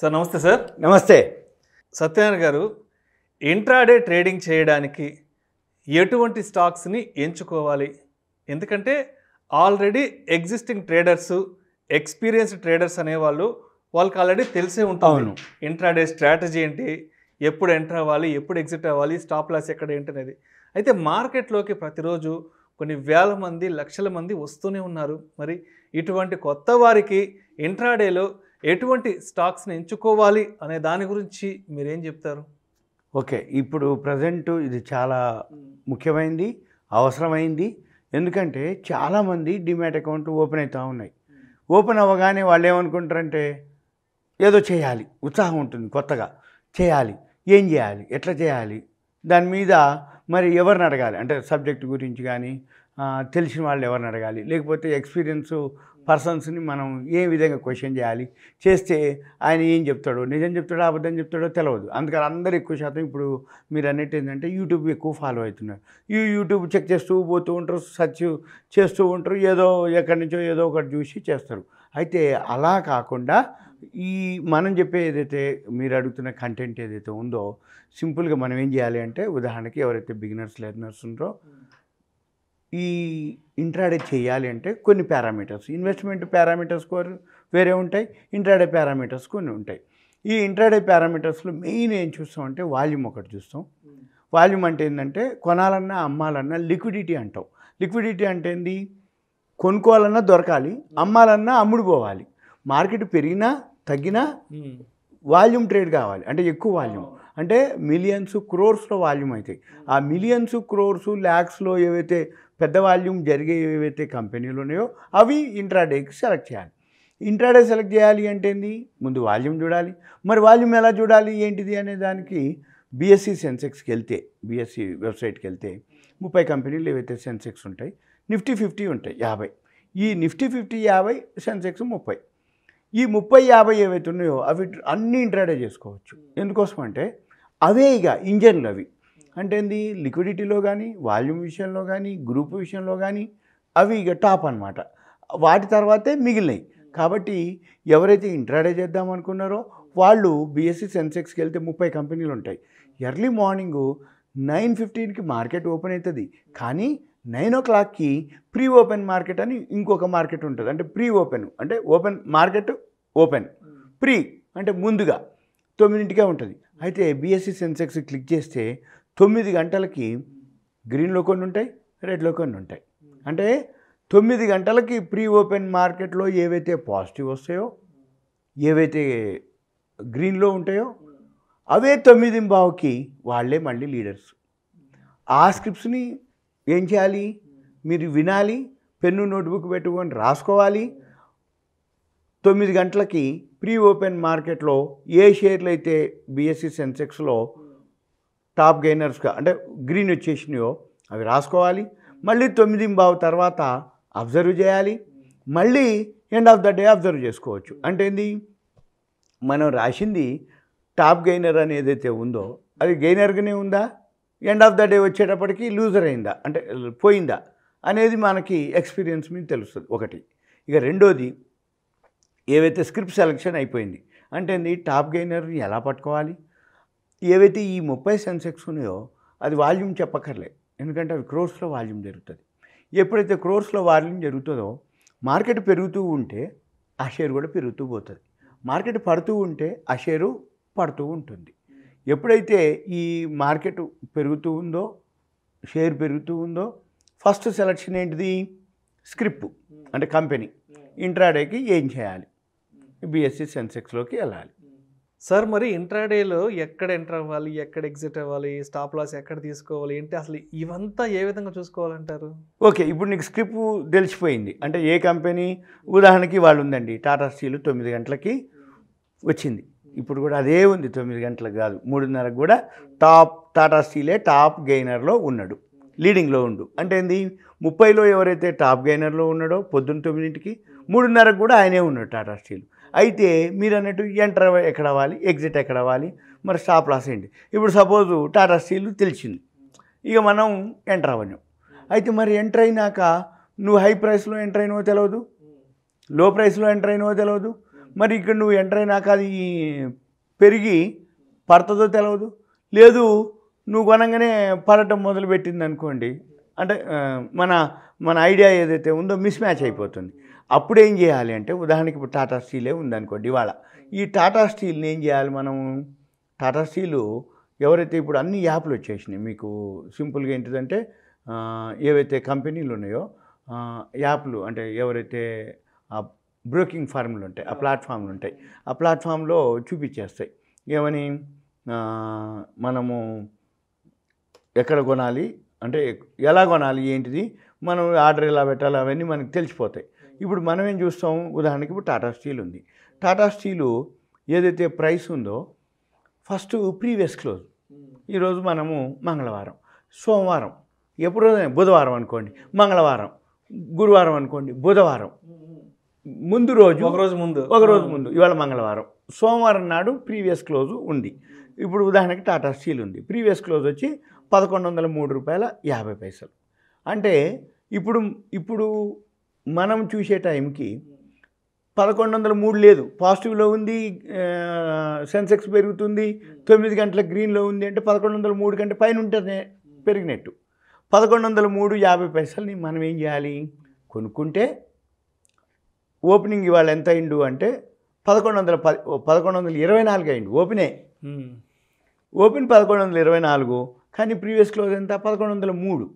Sir నమస్తే sir. నమస్తే. Satyanarayana garu, intraday trading చేయడానికి ఎటువంటి స్టాక్స్ని ఎంచుకోవాలి? ఎందుకంటే already existing traders, experienced traders అనేవాళ్ళు వాళ్ళకి ఆల్రెడీ తెలిసే ఉంటుంది ఇంట్రాడే స్ట్రాటజీ ఏంటి, ఎప్పుడు ఎంటర్ అవ్వాలి, ఎప్పుడు ఎగ్జిట్ అవ్వాలి, స్టాప్ లాస్ ఎక్కడ ఏంటి అనేది. అయితే మార్కెట్లోకి ప్రతిరోజు కొన్ని వేల మంది, లక్షల మంది వస్తూనే ఉన్నారు. మరి ఇటువంటి కొత్త వారికి ఇంట్రాడేలో ఎటువంటి స్టాక్స్ని ఎంచుకోవాలి అనే దాని గురించి మీరేం చెప్తారు? ఓకే, ఇప్పుడు ప్రజెంట్ ఇది చాలా ముఖ్యమైనది, అవసరమైంది. ఎందుకంటే చాలామంది డిమాట్ అకౌంట్ ఓపెన్ అవుతూ ఉన్నాయి. ఓపెన్ అవ్వగానే వాళ్ళు ఏమనుకుంటారంటే ఏదో చేయాలి, ఉత్సాహం ఉంటుంది, కొత్తగా చేయాలి, ఏం చేయాలి, ఎట్లా చేయాలి, దాని మీద మరి ఎవరిని అడగాలి అంటే సబ్జెక్ట్ గురించి కానీ తెలిసిన వాళ్ళు ఎవరిని అడగాలి, లేకపోతే ఎక్స్పీరియన్స్ పర్సన్స్ని మనం ఏ విధంగా క్వశ్చన్ చేయాలి, చేస్తే ఆయన ఏం చెప్తాడో, నిజం చెప్తాడో అబద్ధం చెప్తాడో తెలియదు. అందుకని అందరూ ఎక్కువ శాతం ఇప్పుడు మీరు అన్నట్టు ఏంటంటే యూట్యూబ్ ఎక్కువ ఫాలో అవుతున్నారు. ఈ యూట్యూబ్ చెక్ చేస్తూ పోతూ ఉంటారు, సెర్చ్ చేస్తూ ఉంటారు, ఏదో ఎక్కడి నుంచో ఏదో ఒకటి చూసి చేస్తారు. అయితే అలా కాకుండా ఈ మనం చెప్పే ఏదైతే మీరు అడుగుతున్న కంటెంట్ ఏదైతే ఉందో సింపుల్గా మనం ఏం చేయాలి అంటే, ఉదాహరణకి ఎవరైతే బిగినర్స్ లెర్నర్స్ ఉన్నారో ఈ ఇంట్రాడే చేయాలి అంటే కొన్ని పారామీటర్స్, ఇన్వెస్ట్మెంట్ పారామీటర్స్ వేరే ఉంటాయి, ఇంట్రాడే పారామీటర్స్ కొన్ని ఉంటాయి. ఈ ఇంట్రాడే పారామీటర్స్లో మెయిన్ ఏం చూస్తామంటే వాల్యూమ్ ఒకటి చూస్తాం. వాల్యూమ్ అంటే ఏంటంటే కొనాలన్నా అమ్మాలన్నా లిక్విడిటీ అంటాం. లిక్విడిటీ అంటే ఏంది, కొనుక్కోవాలన్నా దొరకాలి, అమ్మాలన్నా అమ్ముడు పోవాలి. మార్కెట్ పెరిగినా తగ్గినా వాల్యూమ్ ట్రేడ్ కావాలి, అంటే ఎక్కువ వాల్యూమ్, అంటే మిలియన్స్ క్రోర్స్లో వాల్యూమ్ అవుతాయి. ఆ మిలియన్స్ క్రోర్స్ ల్యాక్స్లో ఏవైతే పెద్ద వాల్యూమ్ జరిగే ఏవైతే కంపెనీలు ఉన్నాయో అవి ఇంట్రాడేకి సెలెక్ట్ చేయాలి. ఇంట్రాడే సెలెక్ట్ చేయాలి అంటే ఏంది, ముందు వాల్యూమ్ చూడాలి. మరి వాల్యూమ్ ఎలా చూడాలి ఏంటిది అనే దానికి బిఎస్సి సెన్సెక్స్కి వెళ్తే, బిఎస్సి వెబ్సైట్కి వెళ్తే 30 కంపెనీలు ఏవైతే సెన్సెక్స్ ఉంటాయి, నిఫ్టీ 50 ఉంటాయి 50. ఈ నిఫ్టీ 50 50, సెన్సెక్స్ 30. ఈ 30 50 ఏవైతే ఉన్నాయో అవి అన్నీ ఇంట్రాడే చేసుకోవచ్చు. ఎందుకోసం అంటే అవే ఇక ఇంజన్లు అవి. అంటే ఏంది, లిక్విడిటీలో కానీ, వాల్యూమ్ విషయంలో కానీ, గ్రూప్ విషయంలో కానీ అవి ఇక టాప్ అనమాట. వాటి తర్వాతే మిగిలినవి. కాబట్టి ఎవరైతే ఇంట్రాడే చేద్దాం అనుకున్నారో వాళ్ళు బిఎస్సి సెన్సెక్స్కి వెళ్తే 30 కంపెనీలు ఉంటాయి. ఎర్లీ మార్నింగు 9:15కి మార్కెట్ ఓపెన్ అవుతుంది. కానీ 9 o'clockకి ప్రీ ఓపెన్ మార్కెట్ అని ఇంకొక మార్కెట్ ఉంటుంది. అంటే ప్రీ ఓపెన్ అంటే ఓపెన్ మార్కెట్, ఓపెన్ ప్రీ అంటే ముందుగా 9కే ఉంటుంది. అయితే బిఎస్సి సెన్సెక్స్ క్లిక్ చేస్తే 9 గంటలకి గ్రీన్లో కొన్ని ఉంటాయి, రెడ్లో కొన్ని ఉంటాయి. అంటే 9 గంటలకి ప్రీ ఓపెన్ మార్కెట్లో ఏవైతే పాజిటివ్ వస్తాయో, ఏవైతే గ్రీన్లో ఉంటాయో అవే 9:15కి వాళ్ళే మళ్ళీ లీడర్స్. ఆ స్క్రిప్ట్స్ని ఏం చేయాలి, మీరు వినాలి, పెన్ను నోట్బుక్ పెట్టుకొని రాసుకోవాలి. 9 గంటలకి ప్రీ ఓపెన్ మార్కెట్లో ఏ షేర్లు అయితే బిఎస్సి సెన్సెక్స్లో టాప్ గెయినర్స్గా అంటే గ్రీన్ వచ్చేసినాయో అవి రాసుకోవాలి. మళ్ళీ 9:15 తర్వాత అబ్జర్వ్ చేయాలి. మళ్ళీ end of the day observe చేసుకోవచ్చు. అంటే ఏంది, మనం రాసింది టాప్ గెయినర్ అని ఏదైతే ఉందో అది గెయినర్గానే ఉందా, ఎండ్ ఆఫ్ ద డే వచ్చేటప్పటికి లూజర్ అయిందా అంటే పోయిందా అనేది మనకి ఎక్స్పీరియన్స్ మీద తెలుస్తుంది ఒకటి. ఇక రెండోది, ఏవైతే స్క్రిప్ట్ సెలెక్షన్ అయిపోయింది అంటే ఏంది, టాప్ గెయినర్ని ఎలా పట్టుకోవాలి. ఏవైతే ఈ 30 సెన్సెక్స్ ఉన్నాయో అది వాల్యూమ్ చెప్పక్కర్లే, ఎందుకంటే అవి క్రోర్స్లో వాల్యూమ్ జరుగుతుంది. ఎప్పుడైతే క్రోర్స్లో వాల్యూమ్ జరుగుతుందో మార్కెట్ పెరుగుతూ ఉంటే ఆ షేర్ కూడా పెరుగుతూ పోతుంది, మార్కెట్ పడుతూ ఉంటే ఆ షేరు పడుతూ ఉంటుంది. ఎప్పుడైతే ఈ మార్కెట్ పెరుగుతూ ఉందో, షేర్ పెరుగుతూ ఉందో, ఫస్ట్ సెలెక్షన్ ఏంటిది, స్క్రిప్ట్ అంటే కంపెనీ. ఇంట్రాడేకి ఏం చేయాలి, బిఎస్సి సెన్సెక్స్లోకి వెళ్ళాలి. సార్ మరి ఇంట్రాడేలో ఎక్కడ ఎంటర్ అవ్వాలి, ఎక్కడ ఎగ్జిట్ అవ్వాలి, స్టాప్ లాస్ ఎక్కడ తీసుకోవాలి ఏంటి, అసలు ఇవంతా ఏ విధంగా చూసుకోవాలంటారు? ఓకే, ఇప్పుడు నీకు స్క్రిప్ట్ తెలిసిపోయింది అంటే ఏ కంపెనీ, ఉదాహరణకి వాళ్ళు ఉందండి టాటా స్టీల్ 9 గంటలకి వచ్చింది. ఇప్పుడు కూడా అదే ఉంది, 9 గంటలకు కాదు 3:30కు కూడా టాటా స్టీలే టాప్ గెయినర్లో ఉన్నాడు, లీడింగ్లో ఉండు. అంటే ఏంది, 30లో ఎవరైతే టాప్ గెయినర్లో ఉన్నాడో పొద్దున్న 9కి, 3:30కు కూడా ఆయనే ఉన్నాడు టాటా స్టీల్. అయితే మీరు అన్నట్టు ఎంటర్ ఎక్కడ అవ్వాలి, ఎగ్జిట్ ఎక్కడ అవ్వాలి, మరి స్టాప్ లాస్ ఏంటి. ఇప్పుడు సపోజు టాటా స్టీల్ తెలిసింది, ఇక మనం ఎంటర్ అవ్వను. అయితే మరి ఎంటర్ అయినాక నువ్వు హై ప్రైస్లో ఎంటర్ అయినవో తెలియదు, లో ప్రైస్లో ఎంటర్ అయినవో తెలియదు, మరి ఇక్కడ నువ్వు ఎంటర్ అయినాక అది పెరిగి పడుతుందో తెలియదు, లేదు నువ్వు కొనగానే పడటం మొదలుపెట్టింది అనుకోండి, అంటే మన మన ఐడియా ఏదైతే ఉందో మిస్ మ్యాచ్ అయిపోతుంది. అప్పుడు ఏం చేయాలి అంటే, ఉదాహరణకి ఇప్పుడు టాటా స్టీలే ఉందనుకోండి ఇవాళ, ఈ టాటా స్టీల్ని ఏం చేయాలి మనం? టాటా స్టీలు ఎవరైతే ఇప్పుడు అన్ని యాప్లు వచ్చేసినాయి, మీకు సింపుల్గా ఏంటిదంటే ఏవైతే కంపెనీలు ఉన్నాయో యాప్లు, అంటే ఎవరైతే ఆ బ్రోకింగ్ ఫార్మ్లు ఉంటాయి, ఆ ప్లాట్ఫామ్లు ఉంటాయి, ఆ ప్లాట్ఫామ్లో చూపించేస్తాయి ఏమని, మనము ఎక్కడ కొనాలి, అంటే ఎలా కొనాలి, ఏంటిది, మనం ఆర్డర్ ఎలా పెట్టాలి, అవన్నీ మనకు తెలిసిపోతాయి. ఇప్పుడు మనం ఏం చూస్తాం, ఉదాహరణకి ఇప్పుడు టాటా స్టీల్ ఉంది. టాటా స్టీలు ఏదైతే ప్రైస్ ఉందో ఫస్ట్ ప్రీవియస్ క్లోజ్, ఈరోజు మనము మంగళవారం, సోమవారం, ఎప్పుడు బుధవారం అనుకోండి, మంగళవారం, గురువారం అనుకోండి, బుధవారం, ముందు రోజు ఒక రోజు ముందు ఇవాళ మంగళవారం, సోమవారం నాడు ప్రీవియస్ క్లోజ్ ఉంది. ఇప్పుడు ఉదాహరణకి టాటా స్టీల్ ఉంది, ప్రీవియస్ క్లోజ్ వచ్చి $1103.50. అంటే ఇప్పుడు మనం చూసే టైంకి 1103 లేదు, పాజిటివ్లో ఉంది, సెన్సెక్స్ పెరుగుతుంది, 9 గంటల గ్రీన్లో ఉంది, అంటే 1103 కంటే పైన ఉంటేనే పెరిగినట్టు. 1103.50 మనం ఏం చేయాలి, కొనుక్కుంటే ఓపెనింగ్ ఇవాళ ఎంత అయిండు అంటే 1124 అయిండు ఓపెన్ 1124, కానీ ప్రీవియస్ క్లోజ్ ఎంత 1103.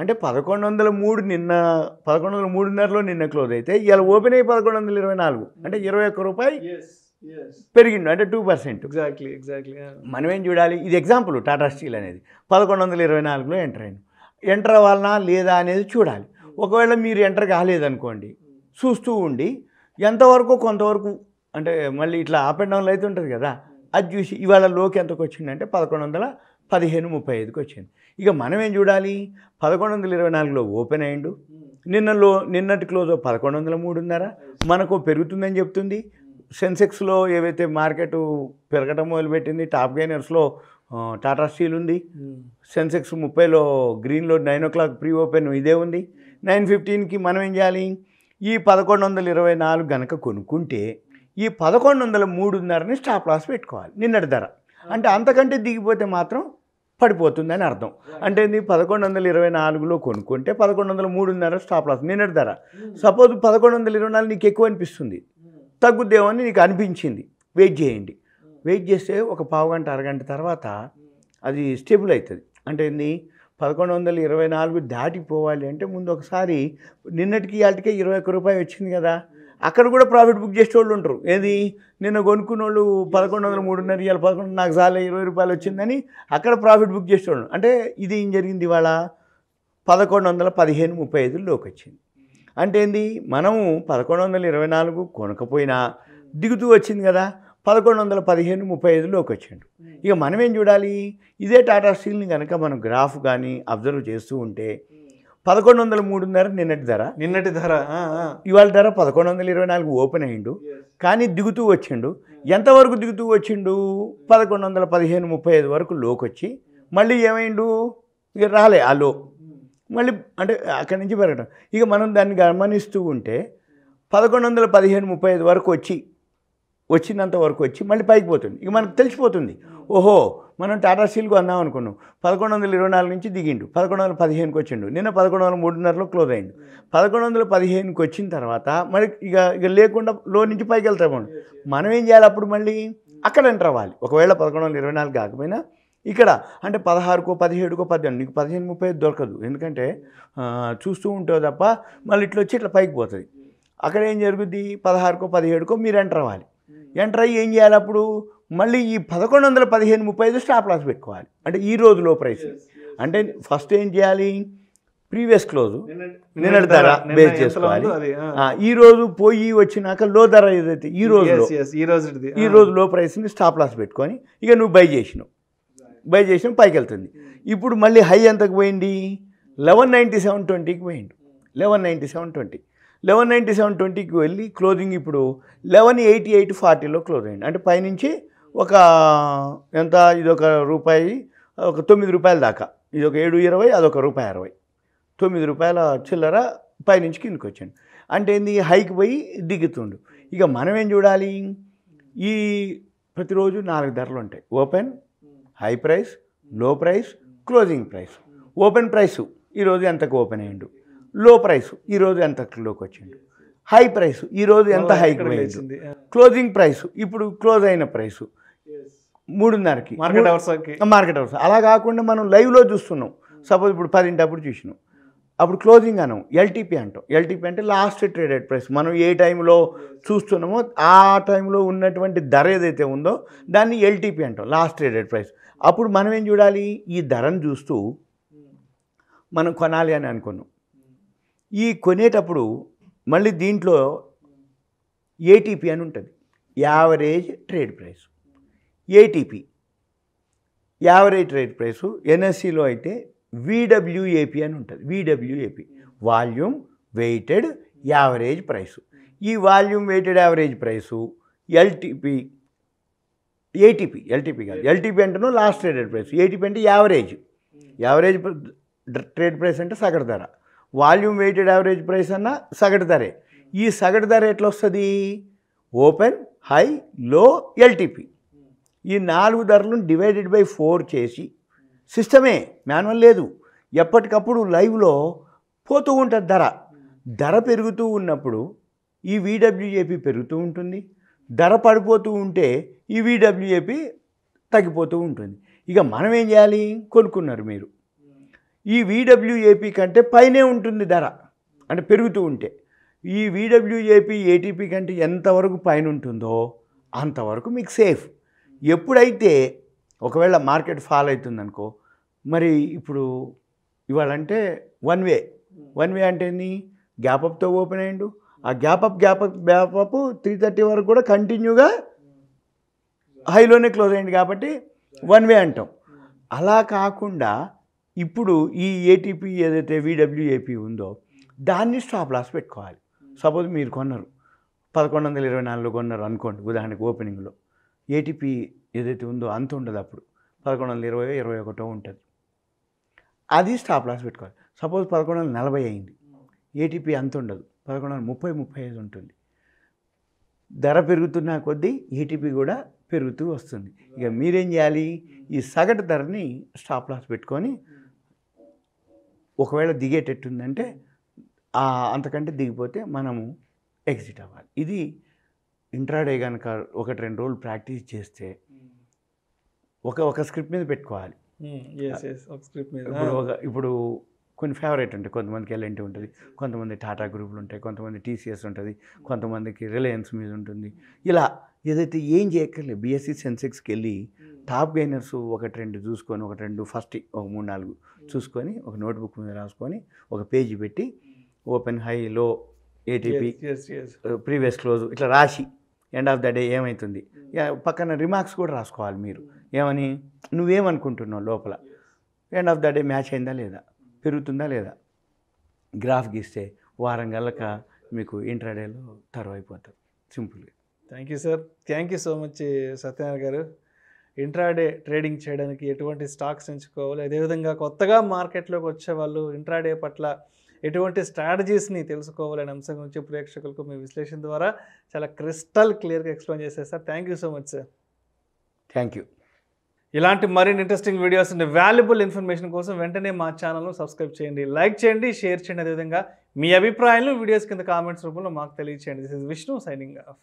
అంటే 1103 నిన్న 1103.5లో నిన్న క్లోజ్ అయితే ఇవాళ ఓపెన్ అయ్యి 1124, అంటే ₹21 పెరిగిండు, అంటే 2%. ఎగ్జాక్ట్లీ. మనం ఏం చూడాలి, ఇది ఎగ్జాంపుల్, టాటా స్టీల్ అనేది 1124లో ఎంటర్ అవ్వాలనా లేదా అనేది చూడాలి. ఒకవేళ మీరు ఎంటర్ కాలేదనుకోండి, చూస్తూ ఉండి ఎంతవరకు కొంతవరకు, అంటే మళ్ళీ ఇట్లా అప్ అండ్ డౌన్లు అయితే ఉంటుంది కదా, అది చూసి ఇవాళ లోకి ఎంతకు వచ్చిందంటే 1115.35కి వచ్చింది. ఇక మనం ఏం చూడాలి, 1124లో ఓపెన్ అయ్యిండు, నిన్నటి క్లోజ్ 1103.5, మనకు పెరుగుతుందని చెప్తుంది. సెన్సెక్స్లో ఏవైతే మార్కెట్ పెరగటం మొదలుపెట్టింది, టాప్ గైనర్స్లో టాటా స్టీల్ ఉంది, సెన్సెక్స్ 30లో గ్రీన్లో 9 o'clock ప్రీ ఓపెన్ ఇదే ఉంది. 9:15కి మనం ఏం చేయాలి, ఈ 1124 కనుక కొనుక్కుంటే ఈ 1103.5ని స్టాప్ లాస్ పెట్టుకోవాలి నిన్నటి ధర. అంటే అంతకంటే దిగిపోతే మాత్రం పడిపోతుందని అర్థం. అంటే 1124లో కొనుక్కుంటే 1103.5 స్టాప్ లాస్ నిన్నటి ధర. సపోజ్ 1124 నీకు ఎక్కువ అనిపిస్తుంది, తగ్గుద్దేమో అని నీకు అనిపించింది, వెయిట్ చేయండి. వెయిట్ చేస్తే ఒక పావు గంట అరగంట తర్వాత అది స్టేబుల్ అవుతుంది. అంటే 1124 దాటిపోవాలి అంటే ముందు ఒకసారి నిన్నటికి వాటికే ₹21 వచ్చింది కదా, అక్కడ కూడా ప్రాఫిట్ బుక్ చేసే వాళ్ళు ఉంటారు. ఏది, నిన్న కొనుక్కున్న వాళ్ళు 1103.5 ఇవాళ 11 నాకు చాలా ₹20 వచ్చిందని అక్కడ ప్రాఫిట్ బుక్ చేసేవాళ్ళు. అంటే ఇది ఏం జరిగింది, ఇవాళ 1115.35లోకి వచ్చింది. అంటే ఏంది, మనము 1124 కొనకపోయినా దిగుతూ వచ్చింది కదా, 1115.35లోకి వచ్చిండు. ఇక మనం ఏం చూడాలి, ఇదే టాటా స్టీల్ని కనుక మనం గ్రాఫ్ కానీ అబ్జర్వ్ చేస్తూ ఉంటే 1103.5 నిన్నటి ధర, ఇవాళ ధర 1124 ఓపెన్ అయ్యిండు, కానీ దిగుతూ వచ్చిండు. ఎంతవరకు దిగుతూ వచ్చిండు, 1115.35 వరకు లోకి వచ్చి మళ్ళీ ఏమైండు, ఇక రాలే ఆ లో, మళ్ళీ అంటే అక్కడి నుంచి పెరగడం. ఇక మనం దాన్ని గమనిస్తూ ఉంటే 1115.35 వరకు వచ్చినంత వరకు వచ్చి మళ్ళీ పైకి పోతుంది. ఇక మనకు తెలిసిపోతుంది, ఓహో మనం టాటా స్టీల్కి అందాం అనుకున్నాం, 1124 నుంచి దిగిండు, 1115కి వచ్చిండు, నిన్న 1103.5లో క్లోజ్ అయ్యిండు. 1115కి వచ్చిన తర్వాత మరి ఇక లేకుండా లో నుంచి పైకి వెళ్తాము. మనం ఏం చేయాలి, అప్పుడు మళ్ళీ అక్కడ ఎంటర్ అవ్వాలి. ఒకవేళ 1124 కాకపోయినా ఇక్కడ అంటే 16కో 17కో 18, నీకు 15.35 దొరకదు, ఎందుకంటే చూస్తూ ఉంటావు తప్ప మళ్ళీ ఇట్లా వచ్చి ఇట్లా పైకి పోతుంది. అక్కడ ఏం జరుగుద్ది, 16కో 17కో మీరు ఎంటర్ అవ్వాలి. ఎంటర్ అయ్యి ఏం చేయాలి, అప్పుడు మళ్ళీ ఈ 1115.35 స్టాప్ లాస్ పెట్టుకోవాలి. అంటే ఈ రోజు లో ప్రైస్, అంటే ఫస్ట్ ఏం చేయాలి, ప్రీవియస్ క్లోజ్ నిన్నటి ధర బేస్ చేసుకోవాలి. ఈ రోజు పోయి వచ్చినాక లో ధర ఏదైతే ఈ రోజు లో ప్రైస్ని స్టాప్ లాస్ పెట్టుకొని ఇక నువ్వు బై చేసినావు పైకి వెళ్తుంది. ఇప్పుడు మళ్ళీ హై ఎంతకు పోయింది, 1197.20కి పోయిండు. 1197.20కి వెళ్ళి క్లోజింగ్ ఇప్పుడు 1188.40లో క్లోజ్ అయ్యింది. అంటే పైనుంచి ఒక ఎంత, ఇది ₹1, ఒక ₹9 దాకా, ఇది ఒక $7.20, అదొక ₹1.60, ₹9 చిల్లర పైనుంచి కిందకి వచ్చాడు. అంటే ఏంది, హైకి పోయి దిగుతుండు. ఇక మనం ఏం చూడాలి, ఈ ప్రతిరోజు 4 ధరలు ఉంటాయి. ఓపెన్, హై ప్రైస్, లో price, closing price. Open price ఈరోజు ఎంతకు ఓపెన్ అయ్యిండు, లో ప్రైస్ ఈరోజు ఎంతలోకి వచ్చిండు, హై ప్రైస్ ఈరోజు ఎంత హైకి పోయిండు, క్లోజింగ్ ప్రైస్ ఇప్పుడు క్లోజ్ అయిన ప్రైసు 3:30కి మార్కెట్ అవర్స్. అలా కాకుండా మనం లైవ్లో చూస్తున్నాం. సపోజ్ ఇప్పుడు 10 చూసినాం, అప్పుడు క్లోజింగ్ అనం ఎల్టీపీ అంటాం. ఎల్టీపీ అంటే లాస్ట్ ట్రేడెడ్ ప్రైస్. మనం ఏ టైంలో చూస్తున్నామో ఆ టైంలో ఉన్నటువంటి ధర ఏదైతే ఉందో దాన్ని ఎల్టీపీ అంటాం, లాస్ట్ ట్రేడెడ్ ప్రైస్. అప్పుడు మనం ఏం చూడాలి, ఈ ధరను చూస్తూ మనం కొనాలి అని అనుకున్నాం. ఈ కొనేటప్పుడు మళ్ళీ దీంట్లో ఏటీపీ అని ఉంటుంది, average trade price. ATP average trade price. ఎన్ఎస్సిలో అయితే విడబ్ల్యూఏపీ అని ఉంటుంది. VWAP volume weighted average price. ఈ volume weighted average price LTP, LTP కాదు, ఎల్టీపీ అంటేనో లాస్ట్ ట్రేడెడ్ ప్రైస్. ఏటీపీ అంటే యావరేజ్ ట్రేడ్ ప్రైస్ అంటే సగటు ధర. వాల్యూమ్ వెయిటెడ్ యావరేజ్ ప్రైస్ అన్న సగటు ధరే. ఈ సగటు ధర ఎట్లా వస్తుంది, ఓపెన్, హై, లో, ఎల్టీపీ ఈ 4 ధరలను డివైడెడ్ బై 4 చేసి, సిస్టమే, మాన్యువల్ లేదు, ఎప్పటికప్పుడు లైవ్లో పోతూ ఉంటుంది ధర. ధర పెరుగుతూ ఉన్నప్పుడు ఈ విడబ్ల్యూఏపీ పెరుగుతూ ఉంటుంది, ధర పడిపోతూ ఉంటే ఈ విడబ్ల్యూఏపీ తగ్గిపోతూ ఉంటుంది. ఇక మనం ఏం చేయాలి, కొనుక్కున్నారు మీరు, ఈ విడబ్ల్యూఏపీ కంటే పైనే ఉంటుంది ధర, అంటే పెరుగుతూ ఉంటే. ఈ విడబ్ల్యూఏపీ ఏటీపీ కంటే ఎంతవరకు పైన ఉంటుందో అంతవరకు మీకు సేఫ్. ఎప్పుడైతే ఒకవేళ మార్కెట్ ఫాల్ అవుతుందనుకో, మరి ఇప్పుడు ఇవాళంటే వన్ వే అంటే ఏంది, గ్యాప్ అప్తో ఓపెన్ అయ్యిండు, ఆ గ్యాప్ అప్ 3:30 వరకు కూడా కంటిన్యూగా హైలోనే క్లోజ్ అయ్యింది కాబట్టి వన్ వే అంటాం. అలా కాకుండా ఇప్పుడు ఈ ఏటీపీ ఏదైతే విడబ్ల్యూఏపీ ఉందో దాన్ని స్టాప్ లాస్ పెట్టుకోవాలి. సపోజ్ మీరు కొన్నారు 1124 కొన్నారు అనుకోండి, ఉదాహరణకు ఓపెనింగ్లో. ఏటీపీ ఏదైతే ఉందో అంత ఉండదు, అప్పుడు 1120, 21 ఉంటుంది. అది స్టాప్ లాస్ పెట్టుకోవాలి. సపోజ్ 1140 అయింది, ఏటీపీ అంత ఉండదు, 1130, 35 ఉంటుంది. ధర పెరుగుతున్న కొద్దీ ఏటీపీ కూడా పెరుగుతూ వస్తుంది. ఇక మీరేం చేయాలి, ఈ సగటు ధరని స్టాప్ లాస్ పెట్టుకొని ఒకవేళ దిగేటట్టుందంటే అంతకంటే దిగిపోతే మనము ఎగ్జిట్ అవ్వాలి. ఇది ఇంట్రాడే కనుక 1-2 రోజులు ప్రాక్టీస్ చేస్తే ఒక స్క్రిప్ట్ మీద పెట్టుకోవాలి. ఇప్పుడు కొన్ని ఫేవరెట్ ఉంటాయి, కొంతమందికి ఎల్ఎన్టీ ఉంటుంది, కొంతమంది టాటా గ్రూపులు ఉంటాయి, కొంతమంది టీసీఎస్ ఉంటుంది, కొంతమందికి రిలయన్స్ మీద ఉంటుంది. ఇలా ఏదైతే ఏం చేయక్కర్లేదు, బీఎస్సీ సెన్సెక్స్కి వెళ్ళి టాప్ గెయినర్స్ 1-2 చూసుకొని, 1-2 ఫస్ట్ 3-4 చూసుకొని ఒక నోట్బుక్ మీద రాసుకొని ఒక పేజీ పెట్టి ఓపెన్, హై, లో, ఏటీపీ, ప్రీవియస్ క్లోజ్ ఇట్లా రాసి ఎండ్ ఆఫ్ ద డే ఏమవుతుంది, పక్కన రిమార్క్స్ కూడా రాసుకోవాలి. మీరు ఏమని, నువ్వేమనుకుంటున్నావు లోపల, end of the day match అయిందా లేదా, పెరుగుతుందా లేదా, గ్రాఫ్ గీస్తే వారం గల్లక మీకు ఇంట్రాడేలో తర్వ్ అయిపోతారు సింపుల్గా. Thank you sir, thank you so much Satyanarayana garu. Intraday trading చేయడానికి ఎటువంటి స్టాక్స్ ఎంచుకోవాలి, అదేవిధంగా కొత్తగా మార్కెట్లోకి వచ్చే వాళ్ళు ఇంట్రాడే పట్ల ఎటువంటి స్ట్రాటజీస్ని తెలుసుకోవాలనే అంశం గురించి ప్రేక్షకులకు మీ విశ్లేషణ ద్వారా చాలా క్రిస్టల్ క్లియర్గా ఎక్స్ప్లెయిన్ చేశారు sir. Thank you so much sir. Thank you. ఇలాంటి మరిన్ని interesting videos and valuable information కోసం వెంటనే మా ఛానల్ను సబ్స్క్రైబ్ చేయండి, లైక్ చేయండి, షేర్ చేయండి. అదేవిధంగా మీ అభిప్రాయాలను వీడియోస్ కింద కామెంట్స్ రూపంలో మాకు తెలియచేయండి. This is Vishnu signing off.